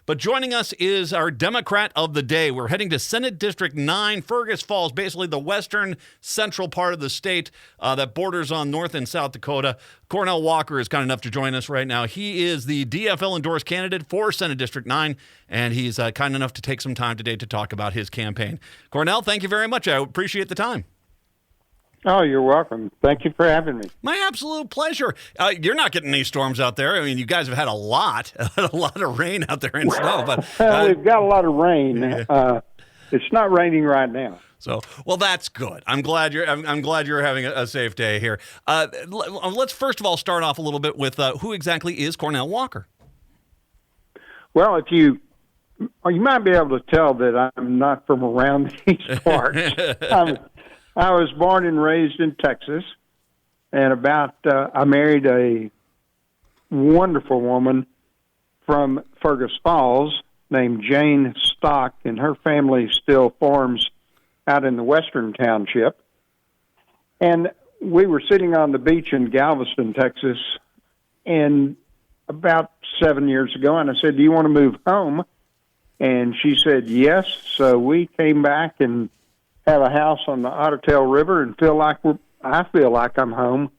But joining us is our Democrat of the day. We're heading to Senate District 9, Fergus Falls, basically the western central part of the state that borders on North and South Dakota. Cornel Walker is kind enough to join us right now. He is the DFL endorsed candidate for Senate District 9, and he's kind enough to take some time today to talk about his campaign. Cornel, thank you very much. I appreciate the time. Oh, you're welcome. Thank you for having me. My absolute pleasure. You're not getting any storms out there. I mean, you guys have had a lot of rain out there and snow. But we've got a lot of rain. It's not raining right now. So, well, that's good. I'm glad you're having a safe day here. Let's first of all start off a little bit with who exactly is Cornel Walker. Well, you might be able to tell that I'm not from around these parts. I was born and raised in Texas, and I married a wonderful woman from Fergus Falls named Jane Stock, and her family still farms out in the western township. And we were sitting on the beach in Galveston, Texas, and about 7 years ago, and I said, "Do you want to move home?" And she said, "Yes." So we came back and have a house on the Otter River and I feel like I'm home.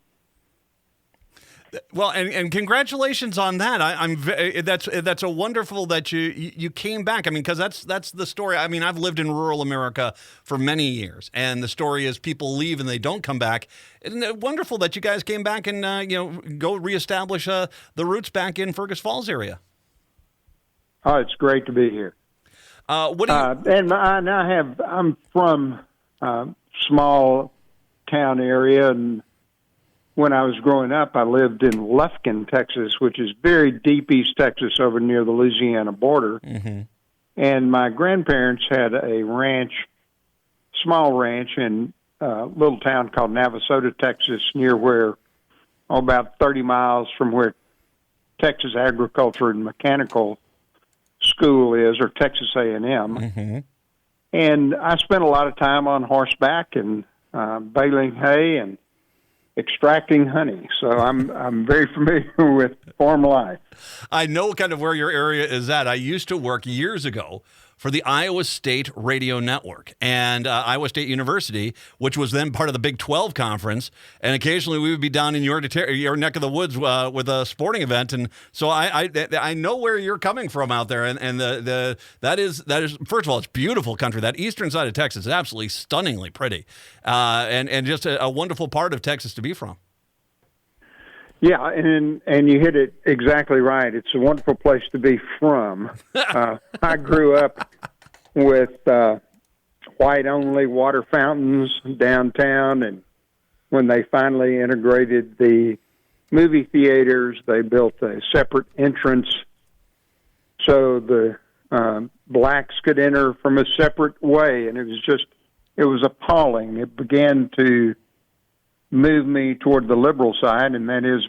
Well, and congratulations on that. That's a wonderful that you came back. I mean, because that's the story. I mean, I've lived in rural America for many years, and the story is people leave and they don't come back. Isn't it wonderful that you guys came back and go reestablish the roots back in Fergus Falls area? Oh, it's great to be here. I'm from a small town area, and when I was growing up, I lived in Lufkin, Texas, which is very deep East Texas over near the Louisiana border. Mm-hmm. And my grandparents had a small ranch in a little town called Navasota, Texas, near about 30 miles from where Texas Agriculture and Mechanical School is, or Texas A&M. Mm-hmm. And I spent a lot of time on horseback and baling hay and extracting honey. So I'm very familiar with farm life. I know kind of where your area is at. I used to work years ago for the Iowa State Radio Network and Iowa State University, which was then part of the Big 12 Conference. And occasionally we would be down in your neck of the woods with a sporting event. And so I know where you're coming from out there. And that is first of all, it's beautiful country. That eastern side of Texas is absolutely stunningly pretty, and just a wonderful part of Texas to be from. Yeah, and you hit it exactly right. It's a wonderful place to be from. I grew up with white-only water fountains downtown, and when they finally integrated the movie theaters, they built a separate entrance so the blacks could enter from a separate way, and it was appalling. It began to move me toward the liberal side, and that is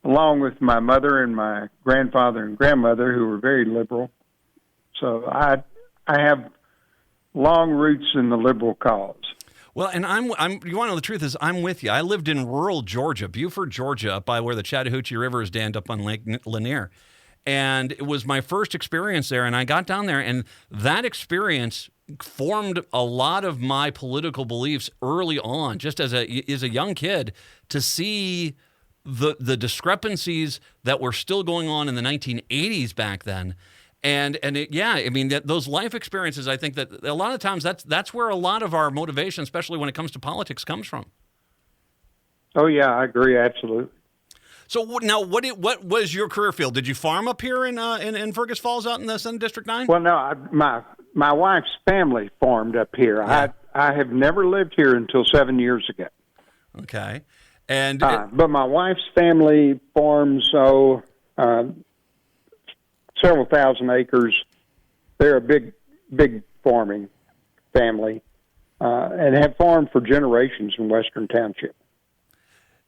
along with my mother and my grandfather and grandmother, who were very liberal. So I have long roots in the liberal cause. Well, and you want to know the truth is I'm with you. I lived in rural Georgia, Beaufort, Georgia, up by where the Chattahoochee River is dammed up on Lake Lanier. And it was my first experience there, and I got down there, and that experience formed a lot of my political beliefs early on, just as a young kid, to see the discrepancies that were still going on in the 1980s back then. Those life experiences, I think that a lot of times that's where a lot of our motivation, especially when it comes to politics, comes from. Oh, yeah, I agree, absolutely. So now, what was your career field? Did you farm up here in Fergus Falls out in the Senate District 9? Well, no, my wife's family farmed up here. Yeah. I have never lived here until 7 years ago. Okay. And but my wife's family farms several thousand acres. They're a big farming family, and have farmed for generations in Western Township.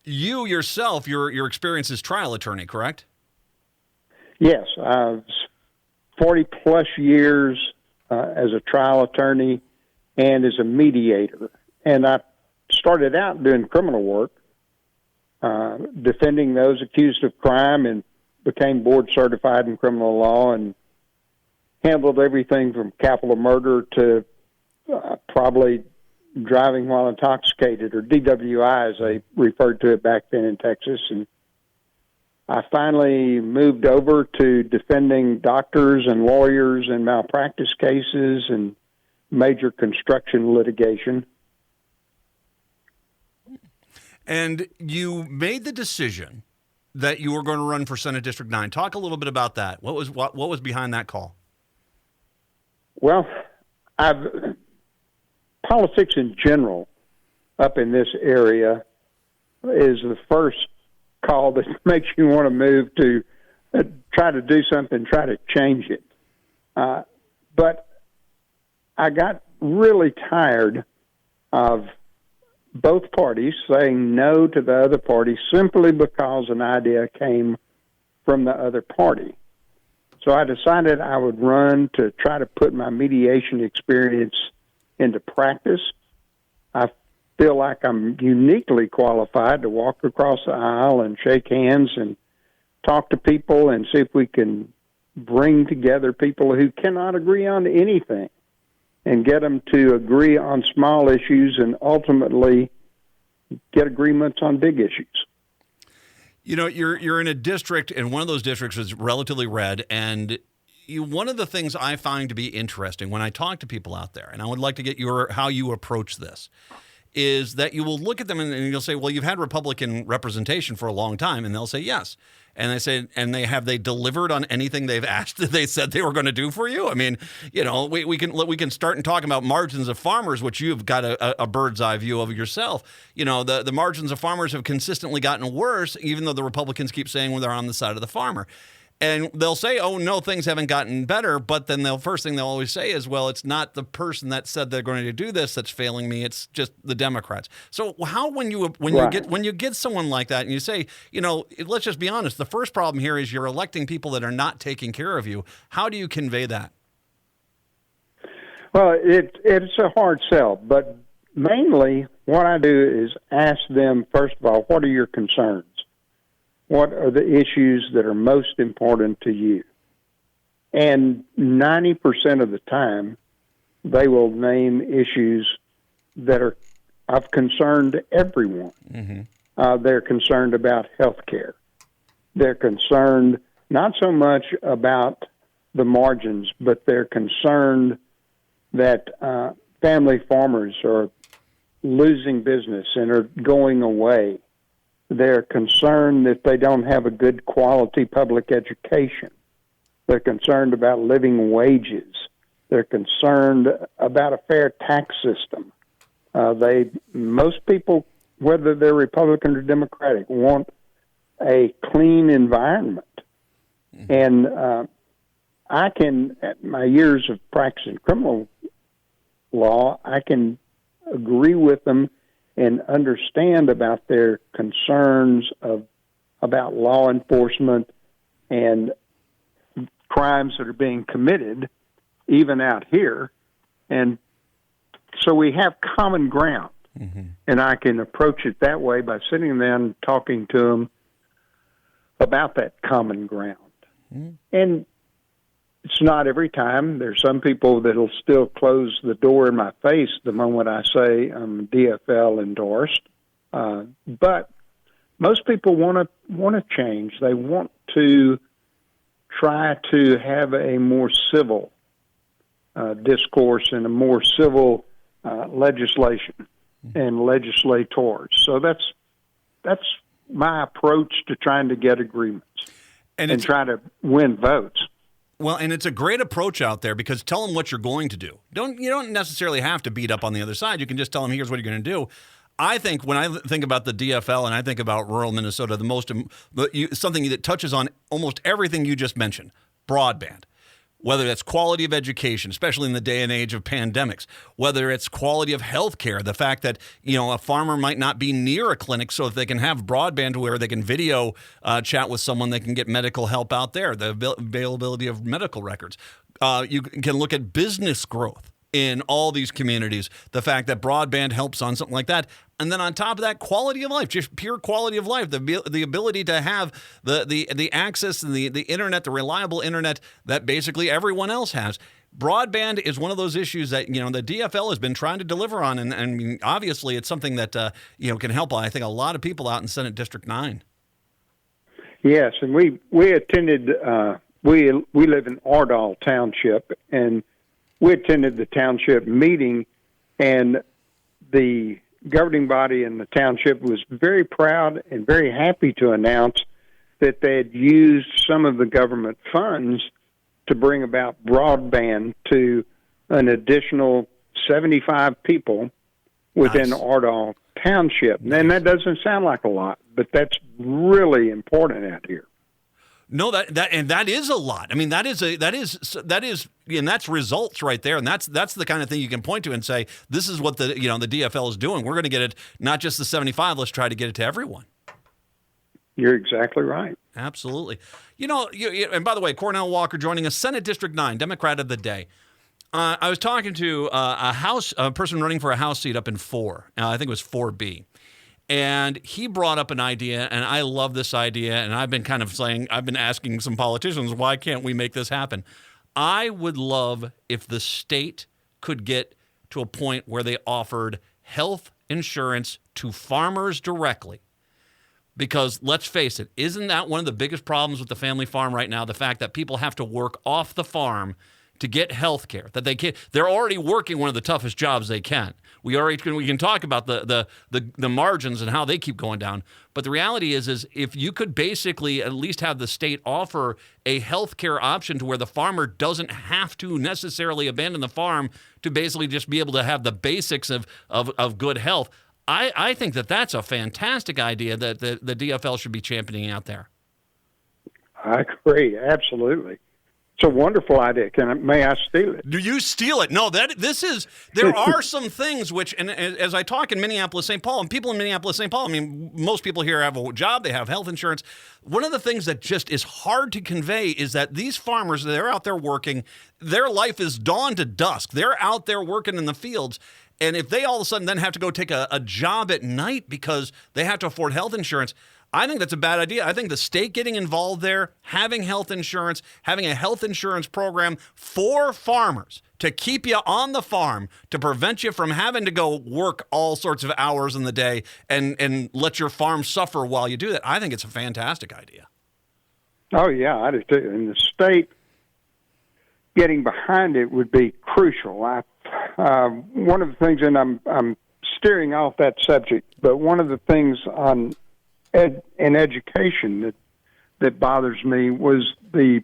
You yourself, your experience as trial attorney, correct? Yes, I was 40-plus years as a trial attorney and as a mediator. And I started out doing criminal work, defending those accused of crime in became board certified in criminal law and handled everything from capital murder to probably driving while intoxicated, or DWI as they referred to it back then in Texas. And I finally moved over to defending doctors and lawyers in malpractice cases and major construction litigation. And you made the decision that you were going to run for Senate District 9. Talk a little bit about that. What was behind that call? Well, politics in general up in this area is the first call that makes you want to move to try to do something, try to change it. But I got really tired of both parties saying no to the other party simply because an idea came from the other party. So I decided I would run to try to put my mediation experience into practice. I feel like I'm uniquely qualified to walk across the aisle and shake hands and talk to people and see if we can bring together people who cannot agree on anything and get them to agree on small issues and ultimately get agreements on big issues. You know, you're in a district, and one of those districts is relatively red, and one of the things I find to be interesting when I talk to people out there, and I would like to get how you approach this, is that you will look at them and you'll say, well, you've had Republican representation for a long time, and they'll say yes. And they say, and have they delivered on anything they've asked that they said they were going to do for you? I mean, you know, we can start and talk about margins of farmers, which you've got a bird's eye view of yourself. You know, the margins of farmers have consistently gotten worse, even though the Republicans keep saying they're on the side of the farmer. And they'll say, oh, no, things haven't gotten better. But then the first thing they'll always say is, well, it's not the person that said they're going to do this that's failing me. It's just the Democrats. So how, when you get someone like that and you say, you know, let's just be honest, the first problem here is you're electing people that are not taking care of you. How do you convey that? Well, it's a hard sell. But mainly what I do is ask them, first of all, what are your concerns? What are the issues that are most important to you? And 90% of the time, they will name issues that are of concern to everyone. Mm-hmm. They're concerned about health care. They're concerned not so much about the margins, but they're concerned that family farmers are losing business and are going away. They're concerned that they don't have a good quality public education. They're concerned about living wages. They're concerned about a fair tax system. Most people, whether they're Republican or Democratic, want a clean environment. Mm-hmm. And I can, at my years of practicing criminal law, I can agree with them and understand about their concerns about law enforcement and crimes that are being committed, even out here. And so we have common ground. Mm-hmm. And I can approach it that way by sitting down and talking to them about that common ground. Mm-hmm. And it's not every time. There's some people that'll still close the door in my face the moment I say I'm DFL endorsed. But most people want to change. They want to try to have a more civil discourse and a more civil legislation and legislators. So that's my approach to trying to get agreements and try to win votes. Well, and it's a great approach out there because tell them what you're going to do. You don't necessarily have to beat up on the other side. You can just tell them, here's what you're going to do. I think when I think about the DFL and I think about rural Minnesota, something that touches on almost everything you just mentioned, broadband. Whether that's quality of education, especially in the day and age of pandemics, whether it's quality of health care, the fact that, you know, a farmer might not be near a clinic, so if they can have broadband where they can video chat with someone, they can get medical help out there, the availability of medical records. You can look at business growth. in all these communities. The fact that broadband helps on something like that. And then on top of that, quality of life, just pure quality of life, the ability to have the access and the internet, the reliable internet that basically everyone else has. Broadband is one of those issues that, the DFL has been trying to deliver on. And obviously it's something that, can help, I think, a lot of people out in Senate District 9. Yes, and we attended, we live in Ardall Township, and we attended the township meeting, and the governing body in the township was very proud and very happy to announce that they had used some of the government funds to bring about broadband to an additional 75 people within Ardall Township. And that doesn't sound like a lot, but that's really important out here. No, that is a lot. I mean, that is, and that's results right there. And that's the kind of thing you can point to and say, this is what the DFL is doing. We're going to get it, not just the 75. Let's try to get it to everyone. You're exactly right. Absolutely. And by the way, Cornel Walker joining us, Senate District 9, Democrat of the day. I was talking to a person running for a House seat up in 4. I think it was 4B. And he brought up an idea, and I love this idea, and I've been asking some politicians, why can't we make this happen? I would love if the state could get to a point where they offered health insurance to farmers directly. Because let's face it, isn't that one of the biggest problems with the family farm right now? The fact that people have to work off the farm to get health care, that they're already working one of the toughest jobs they can. We can talk about the margins and how they keep going down. But the reality is if you could basically at least have the state offer a health care option to where the farmer doesn't have to necessarily abandon the farm to basically just be able to have the basics of good health, I think that's a fantastic idea that the DFL should be championing out there. I agree, absolutely. It's a wonderful idea. May I steal it? Do you steal it? No, there are some things which, and as I talk in Minneapolis, St. Paul, and people in Minneapolis, St. Paul, I mean, most people here have a job, they have health insurance. One of the things that just is hard to convey is that these farmers, they're out there working, their life is dawn to dusk. They're out there working in the fields. And if they all of a sudden then have to go take a job at night because they have to afford health insurance, I think that's a bad idea. I think the state getting involved there, having health insurance, having a health insurance program for farmers to keep you on the farm, to prevent you from having to go work all sorts of hours in the day and let your farm suffer while you do that. I think it's a fantastic idea. Oh, yeah, I do too. And the state getting behind it would be crucial. One of the things, and I'm steering off that subject, but one of the things in education that bothers me was the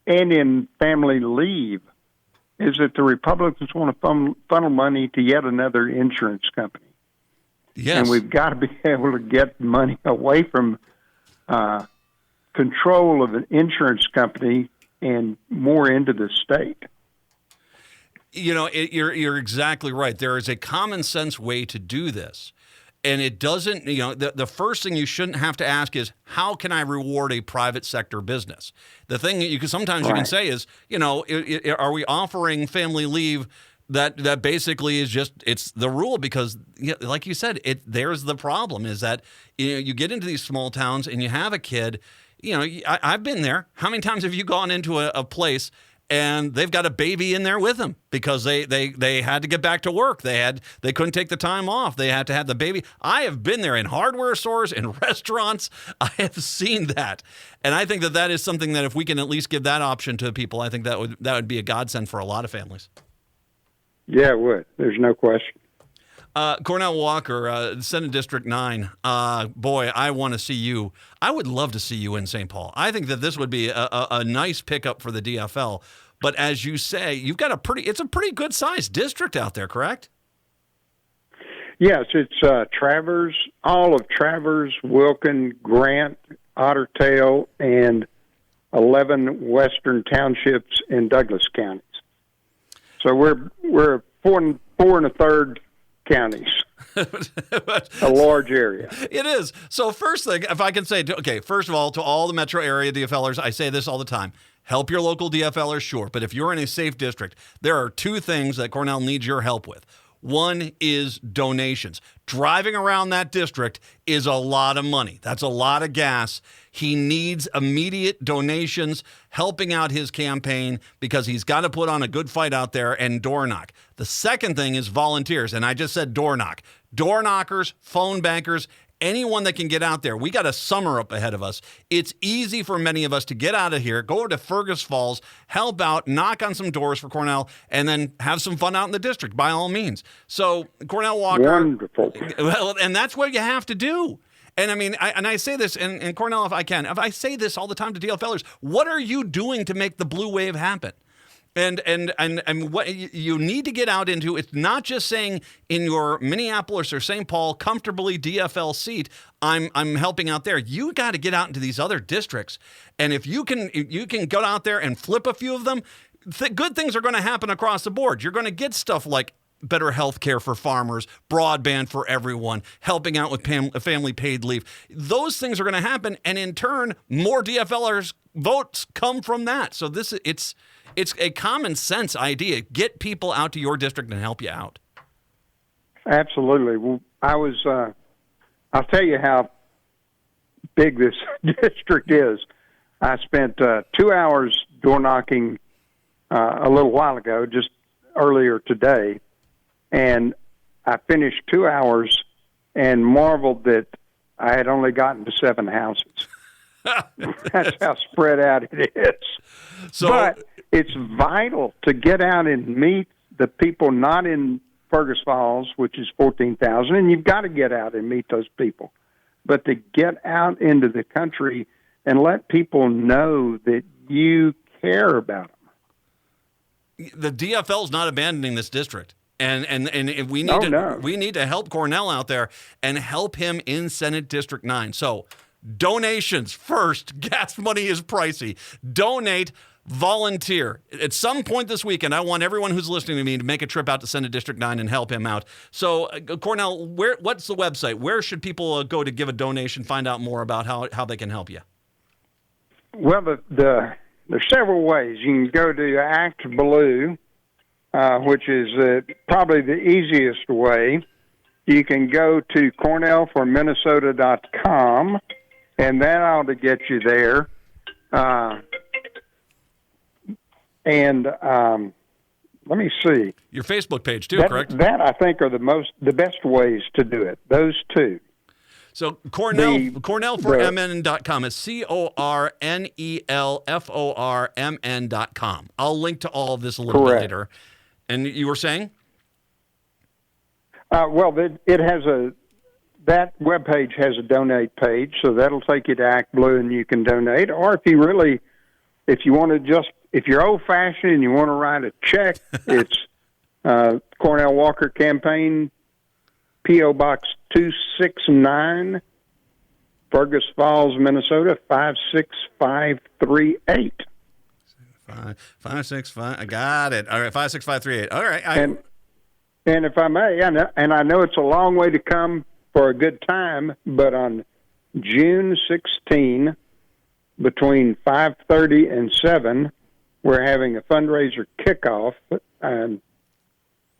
Indian family leave, is that the Republicans want to funnel money to yet another insurance company. Yes. And we've got to be able to get money away from control of an insurance company and more into the state. You're exactly right. There is a common sense way to do this. And it doesn't, the first thing you shouldn't have to ask is, how can I reward a private sector business? The thing that you can say is, are we offering family leave that basically is just, it's the rule? Because like you said, there's the problem is that you get into these small towns and you have a kid, I've been there. How many times have you gone into a place and they've got a baby in there with them because they had to get back to work. They couldn't take the time off. They had to have the baby. I have been there in hardware stores, in restaurants. I have seen that. And I think that is something that if we can at least give that option to people, I think that would be a godsend for a lot of families. Yeah, it would. There's no question. Cornel Walker, Senate District 9. Boy, I want to see you. I would love to see you in St. Paul. I think that this would be a nice pickup for the DFL. But as you say, you've got it's a pretty good sized district out there, correct? Yes, it's Travers, all of Travers, Wilkin, Grant, Otter Tail, and 11 western townships in Douglas counties. So we're four and a third counties. a large area. It is. So first thing, if I can say, okay, first of all, to all the metro area DFLers, I say this all the time. Help your local DFLers, sure. But if you're in a safe district, there are two things that Cornel needs your help with. One is donations. Driving around that district is a lot of money. That's a lot of gas. He needs immediate donations, helping out his campaign because he's got to put on a good fight out there and door knock. The second thing is volunteers, and I just said door knock. Door knockers, phone bankers, anyone that can get out there. We got a summer up ahead of us. It's easy for many of us to get out of here, go over to Fergus Falls, help out, knock on some doors for Cornel, and then have some fun out in the district, by all means. So, Cornel Walker. Wonderful. Well, and that's what you have to do. And I mean, I say this, and Cornel, if I say this all the time to DFLers, what are you doing to make the blue wave happen? And what you need to get out into, it's not just saying in your Minneapolis or St. Paul comfortably DFL seat, I'm helping out there. You got to get out into these other districts. And if you can go out there and flip a few of them, good things are going to happen across the board. You're going to get stuff like better health care for farmers, broadband for everyone, helping out with family paid leave. Those things are going to happen. And in turn, more DFLers votes come from that. So it's a common sense idea. Get people out to your district and help you out. Absolutely. Well, I'll tell you how big this district is. I spent 2 hours door knocking a little while ago, just earlier today, and I finished 2 hours and marveled that I had only gotten to 7 houses. That's how spread out it is. But it's vital to get out and meet the people not in Fergus Falls, which is 14,000, and you've got to get out and meet those people. But to get out into the country and let people know that you care about them. The DFL's not abandoning this district. And we need to help Cornel out there and help him in Senate District 9. So donations first. Gas money is pricey. Donate. Volunteer. At some point this weekend, I want everyone who's listening to me to make a trip out to Senate District 9 and help him out. So, Cornel, what's the website? Where should people go to give a donation, find out more about how they can help you? Well, there's several ways. You can go to Act Blue, which is probably the easiest way. You can go to cornelforminnesota.com, and that ought to get you there. And let me see. Your Facebook page too, correct? That I think are the best ways to do it. Those two. So Cornelformn.com. It's CORNELFORMN.com. I'll link to all of this a little bit later. And you were saying? Well, it has that webpage has a donate page, so that'll take you to Act Blue and you can donate. Or if you want to if you're old-fashioned and you want to write a check, it's Cornel Walker Campaign, P.O. Box 269, Fergus Falls, Minnesota, 56538. 565. I got it. All right, 56538. All right. And if I may, and I know it's a long way to come for a good time, but on June 16, between 5:30 and 7, we're having a fundraiser kickoff.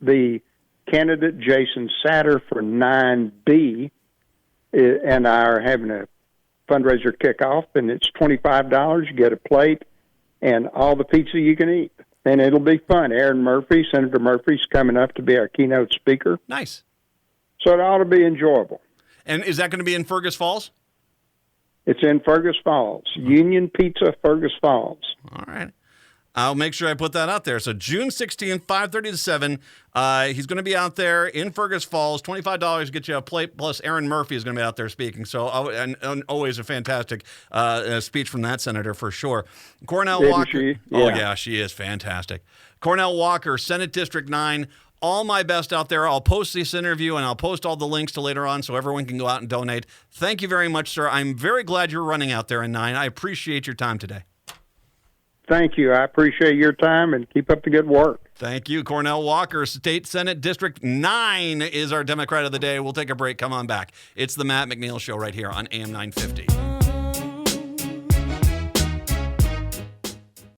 The candidate, Jason Satter, for 9B, and I are having a fundraiser kickoff, and it's $25. You get a plate and all the pizza you can eat. And it'll be fun. Senator Murphy's coming up to be our keynote speaker. Nice. So it ought to be enjoyable. And is that going to be in Fergus Falls? It's in Fergus Falls. Union Pizza, Fergus Falls. All right. I'll make sure I put that out there. So June 16th, 5:30 to 7. He's going to be out there in Fergus Falls. $25 to get you a plate. Plus, Aaron Murphy is going to be out there speaking. So, and always a fantastic speech from that senator for sure. Cornel Walker. She? Yeah. Oh, yeah, she is fantastic. Cornel Walker, Senate District 9. All my best out there. I'll post this interview and I'll post all the links to later on so everyone can go out and donate. Thank you very much, sir. I'm very glad you're running out there in 9. I appreciate your time today. Thank you. I appreciate your time and keep up the good work. Thank you. Cornel Walker, State Senate District 9 is our Democrat of the day. We'll take a break. Come on back. It's the Matt McNeil Show right here on AM 950.